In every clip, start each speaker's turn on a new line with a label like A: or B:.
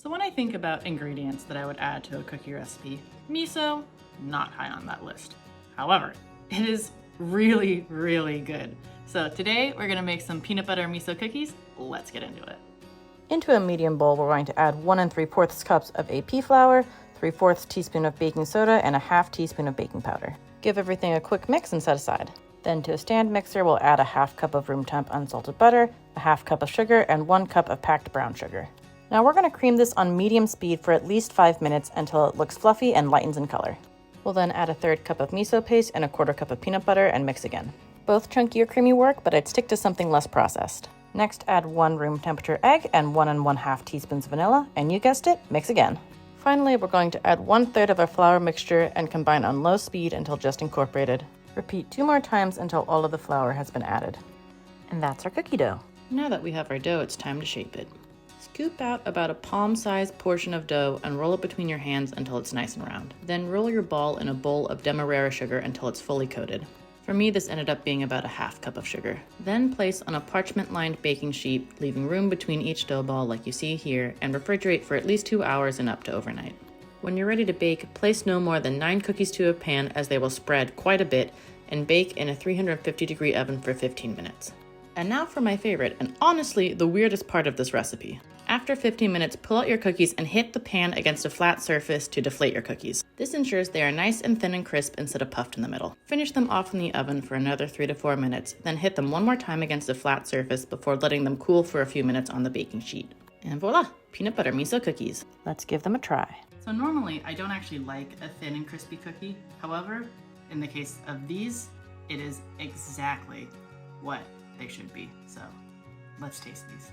A: So when I think about ingredients that I would add to a cookie recipe, miso, not high on that list. However, it is really, really good. So today we're gonna make some peanut butter miso cookies. Let's get into it.
B: Into a medium bowl, we're going to add 1 3/4 cups of AP flour, 3/4 teaspoon of baking soda, and a half teaspoon of baking powder. Give everything a quick mix and set aside. Then to a stand mixer, we'll add a half cup of room temp unsalted butter, a half cup of sugar, and 1 cup of packed brown sugar. Now we're going to cream this on medium speed for at least 5 minutes until it looks fluffy and lightens in color. We'll then add a 1/3 cup of miso paste and a 1/4 cup of peanut butter and mix again. Both chunky or creamy work, but I'd stick to something less processed. Next, add 1 room temperature egg and 1 1/2 teaspoons vanilla, and you guessed it, mix again. Finally, we're going to add 1/3 of our flour mixture and combine on low speed until just incorporated. Repeat 2 more times until all of the flour has been added. And that's our cookie dough.
A: Now that we have our dough, it's time to shape it. Scoop out about a palm-sized portion of dough and roll it between your hands until it's nice and round. Then roll your ball in a bowl of demerara sugar until it's fully coated. For me, this ended up being about a half cup of sugar. Then place on a parchment-lined baking sheet, leaving room between each dough ball like you see here, and refrigerate for at least 2 hours and up to overnight. When you're ready to bake, place no more than 9 cookies to a pan as they will spread quite a bit, and bake in a 350-degree oven for 15 minutes. And now for my favorite, and honestly the weirdest part of this recipe. After 15 minutes, pull out your cookies and hit the pan against a flat surface to deflate your cookies. This ensures they are nice and thin and crisp instead of puffed in the middle. Finish them off in the oven for another 3 to 4 minutes, then hit them one more time against a flat surface before letting them cool for a few minutes on the baking sheet. And voila, peanut butter miso cookies.
B: Let's give them a try.
A: So normally I don't actually like a thin and crispy cookie. However, in the case of these, it is exactly what they should be. So let's taste these.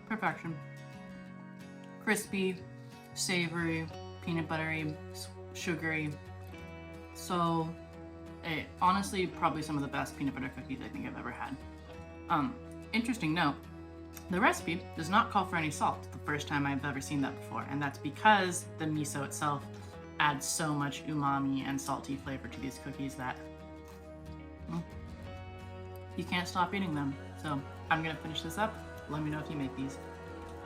A: Perfection. Crispy, savory, peanut buttery, sugary. So, honestly, probably some of the best peanut butter cookies I think I've ever had. Interesting note, the recipe does not call for any salt, the first time I've ever seen that before, and that's because the miso itself adds so much umami and salty flavor to these cookies that you can't stop eating them. So I'm gonna finish this up. Let me know if you make these.